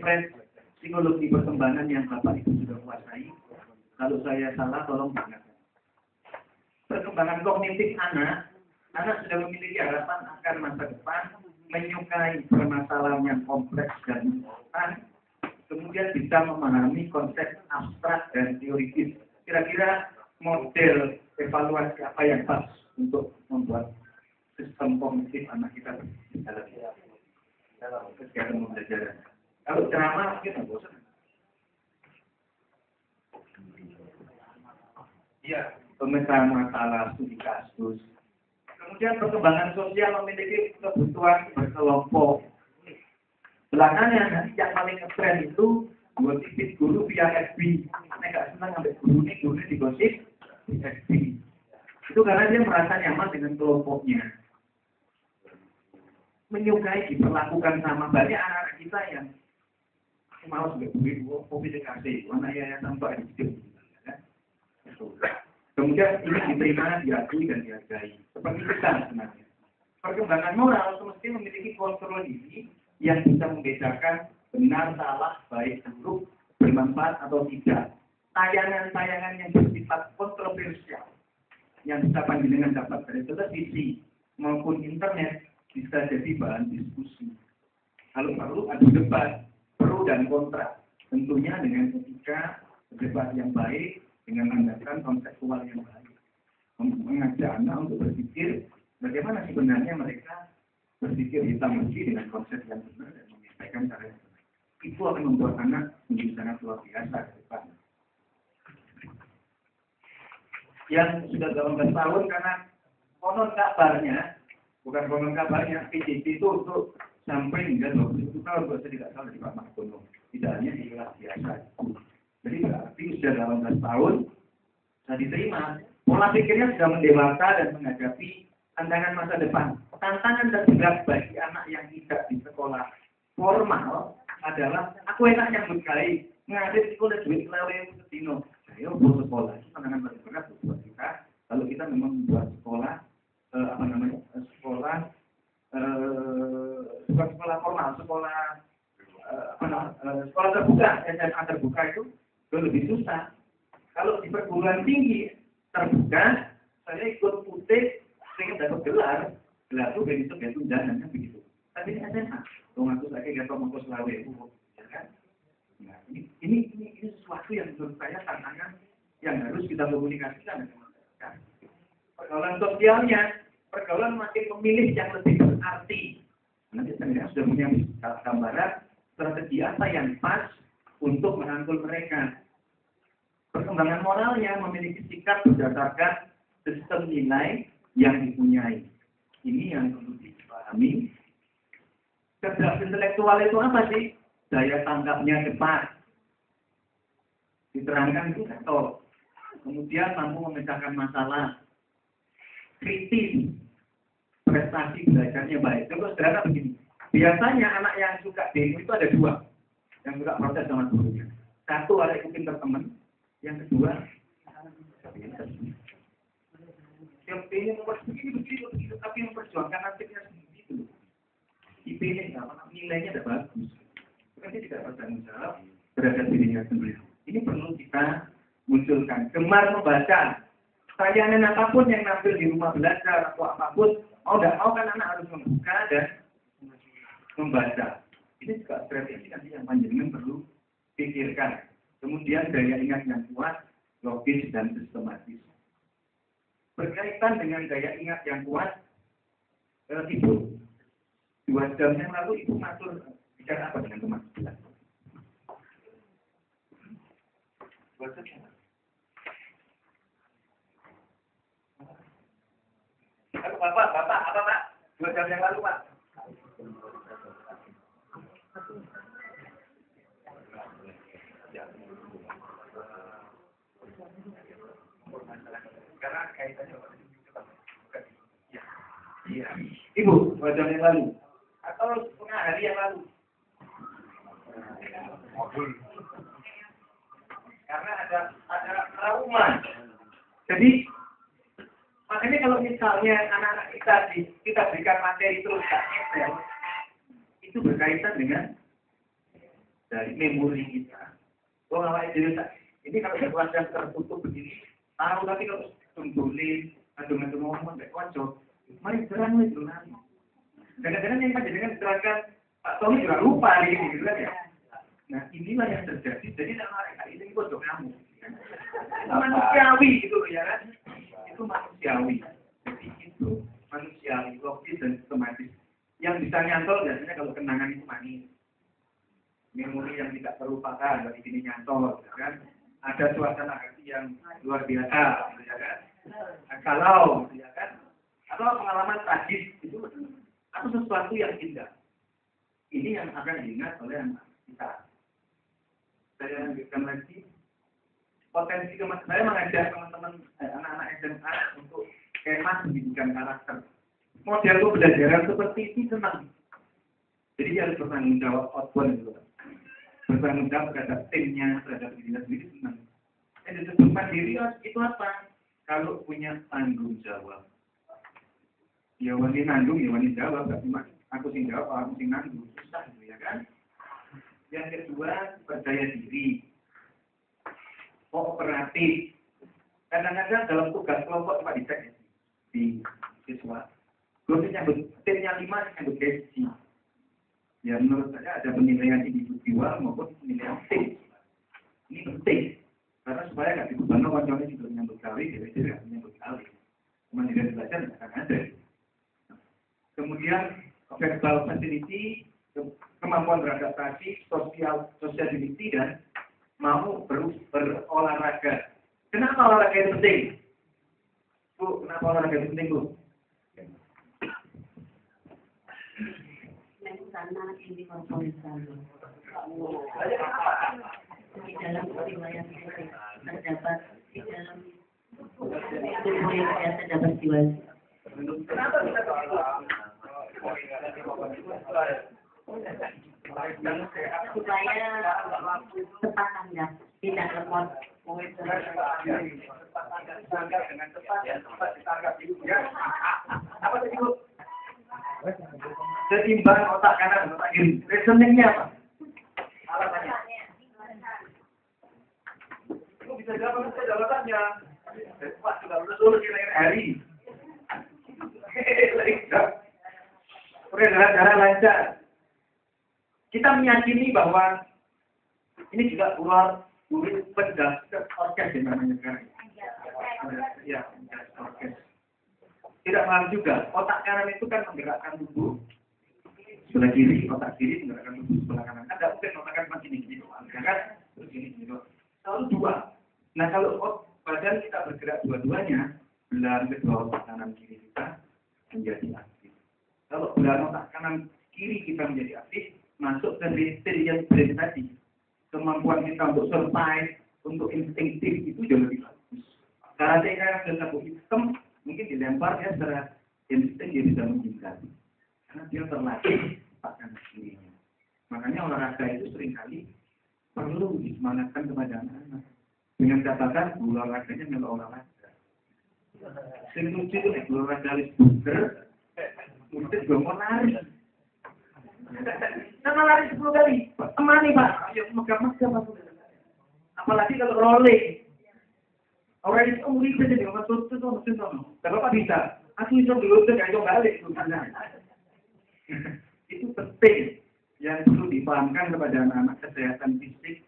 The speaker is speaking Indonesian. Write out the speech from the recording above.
ngefresh psikologi perkembangan yang Bapak Ibu sudah kuasai. Kalau saya salah, tolong diingatkan. Perkembangan kognitif anak sudah memiliki harapan akan masa depan, menyukai permasalahan yang kompleks dan instan, kemudian bisa memahami konsep abstrak dan teoritis. Kira-kira model evaluasi apa yang pas untuk membuat sistem kognitif anak kita dalam kegiatan pembelajaran. Kalau ceramah mungkin bosan. Ya, pemecahan masalah, studi kasus. Kemudian perkembangan sosial memiliki kebutuhan berkelompok. Belakangan yang paling ngetren itu gosip guru via FB. Saya nggak senang sampai guru ini digosip di FB. Itu karena dia merasa nyaman dengan kelompoknya. Menyukai diperlakukan sama. Banyak anak-anak kita yang malas publikasi, mana ya tanpa hidup. Kemudian ini diterima, diakui dan dihargai. Seperti kita sebenarnya. Perkembangan moral semestinya memiliki kontrol diri yang bisa membedakan benar, salah, baik, buruk, bermanfaat atau tidak. Tayangan-tayangan yang bersifat kontroversial yang bisa panjenengan dapat dari televisi maupun internet bisa jadi bahan diskusi. Kalau perlu adu debat, pro dan kontra. Tentunya dengan etika debat yang baik, dengan landasan konseptual yang baik. Mengajak anak untuk berpikir bagaimana sebenarnya mereka berpikir hitam bersih dengan konsep yang benar dan menyampaikan cara yang benar. Itu akan membuat anak menjadi sangat luar biasa ke depan. Yang sudah 18 tahun karena konon kabarnya PJJ itu untuk sampai hingga 20 tahun kalau saya tidak salah di Pak Mahkono. Tidak hanya di kelas biasa. Jadi berarti sudah 18 tahun sudah diterima. Pola pikirnya sudah mendewasa dan menghadapi tantangan masa depan. Tantangan terberat bagi anak yang tidak di sekolah formal adalah aku enak yang berkait ngajar sekolah duit lewe setino. Saya buat sekolah itu tantangan paling berat buat kita. Kalau kita memang membuat sekolah sekolah formal, sekolah terbuka, SMA terbuka itu lebih susah. Kalau di perguruan tinggi terbuka, saya ikut putih, ingin dapat gelar itu bentuk ya tunjangannya begitu. Tapi ini SMA, ngaku saya nggak tahu mau selawe itu, ya kan? Nah, ini sesuatu yang menurut saya tantangan yang harus kita komunikasikan dengan masyarakat. Pergaulan sosialnya, pergaulan makin memilih yang lebih berarti. Nanti saya sudah punya gambaran strategi apa yang pas untuk merangkul mereka. Perkembangan moralnya memiliki sikap berdasarkan sistem nilai yang dipunyai. Ini yang perlu dipahami. Cerdas intelektual itu apa sih? Daya tangkapnya cepat. Diterangkan itu sektor. Kemudian mampu memecahkan masalah. Kritis. Prestasi belajarnya baik. Contoh sederhana begini. Biasanya anak yang suka demo itu ada dua. Yang suka protes sama gurunya. Satu ada yang pintar teman. Yang kedua yang pengen begini, tapi memperjuangkan nasibnya sendiri itu. IP-nya nilainya tidak bagus. Kan dia tidak bertanggung jawab terhadap dirinya sendiri. Ini perlu kita munculkan. Gemar membaca. Tayangan apapun yang nampil di rumah belajar atau apapun, mau tidak mau kan anak harus membuka dan membaca. Ini juga strategi nanti yang panjenengan perlu pikirkan. Kemudian daya ingat yang kuat, logis dan sistematis. Berkaitan dengan daya ingat yang kuat, Ibu 2 jam yang lalu Ibu matur bicara apa dengan teman? 2 jam. Bapak, apa Pak? 2 jam yang lalu Pak? Karena kaitannya iya. Ibu, 2 jam yang lalu atau setengah hari yang lalu. Karena ada trauma. Jadi makanya kalau misalnya anak-anak kita berikan materi terus itu berkaitan dengan dari memori kita. Oh, awake dhewe ini kalau keluarga tertutup begini, tahu tapi kalau tuntuli, adu-adu ngomong kayak kocok, mari terang itu nanti. Kadang-kadang yang panjenengan terangkan, Pak Tommy juga lupa gitu kan ya. Nah, inilah yang terjadi. Jadi mereka ini kocok kamu. Manusiawi gitu loh ya kan. Itu manusiawi. Jadi itu manusiawi, logis dan sistematis. Yang bisa nyantol biasanya kalau kenangan itu manis. Memori yang tidak terlupakan dari sini nyantol, ya kan? Ada suasana hati yang luar biasa, ya kan? Nah, kalau, ya kan? Atau pengalaman tragis itu atau sesuatu yang indah. Ini yang akan diingat oleh anak kita. Saya lanjutkan lagi. Potensi saya mengajak teman-teman anak-anak SMA untuk kemah pendidikan karakter. Model pembelajaran seperti ini senang. Jadi harus bertanggung jawab outbound itu. Bertanggung jawab terhadap timnya, terhadap dirinya sendiri senang. Yang disebut mandiri itu apa? Kalau punya tanggung jawab. Ya wani nanggung, ya wani jawab. Gak cuma aku sing jawab, aku sing nanggung. Susah gitu ya kan? Yang kedua, percaya diri. Kooperatif. Kadang-kadang dalam tugas kelompok cuma dicek di siswa. Kalau timnya 5, nyambut gaji. Ya menurut saya ada penilaian individual maupun penilaian tim. Ini penting. Karena supaya nggak dibebankan konconnya juga menyambut kali, jadi nggak menyambut kali. Cuma tidak belajar nggak akan ada. Kemudian verbal facility, kemampuan beradaptasi, sociability dan mau berolahraga. Kenapa olahraga itu penting? Bu, kenapa olahraga itu penting, Bu? Sana ini korporisasi. Di dalam riwayat terdapat di dalam tubuh yang biasa dapat jiwa. Supaya tepat tanggap, tidak lemot. Apa tadi, Bu? Setimbang otak kanan dan otak kiri. Reasoningnya apa? Alasannya. Itu bisa jawab jawabannya. Pak sudah lulus kira-kira hari. Peredaran lancar. Kita meyakini bahwa ini juga keluar murid pendaftar orkes yang namanya sekarang. Ya, orkes. Tidak paham juga, otak kanan itu kan menggerakkan tubuh sebelah kiri, otak kiri menggerakkan tubuh sebelah kanan. Kan tidak mungkin otak kanan begini gitu, kan? Terus gini gitu. Selalu dua. Nah kalau badan kita bergerak dua-duanya, belahan kedua otak kanan kiri kita menjadi aktif. Kalau belahan otak kanan kiri kita menjadi aktif, masuk ke resilience brain tadi. Kemampuan kita untuk survive, untuk instinktif itu jauh lebih bagus. Karena saya sudah sabuk hitam, mungkin dilempar ya secara insting dia bisa menghindar. Karena dia terlatih pakai dirinya. Makanya olahraga itu seringkali perlu disemangatkan kepada anak-anak. Dengan catatan olahraganya adalah olahraga. Sing lucu itu olahraga buger, mungkin juga mau lari. Sama lari 10 kali. Temani Pak, ayo megah-megah Pak. Apalagi kalau rolling. Orang itu murid saja dia masuk itu mesin sono. Kalau Pak bisa, aku bisa dulu dan ayo balik itu sana. Itu penting yang perlu dipahamkan kepada anak-anak kesehatan fisik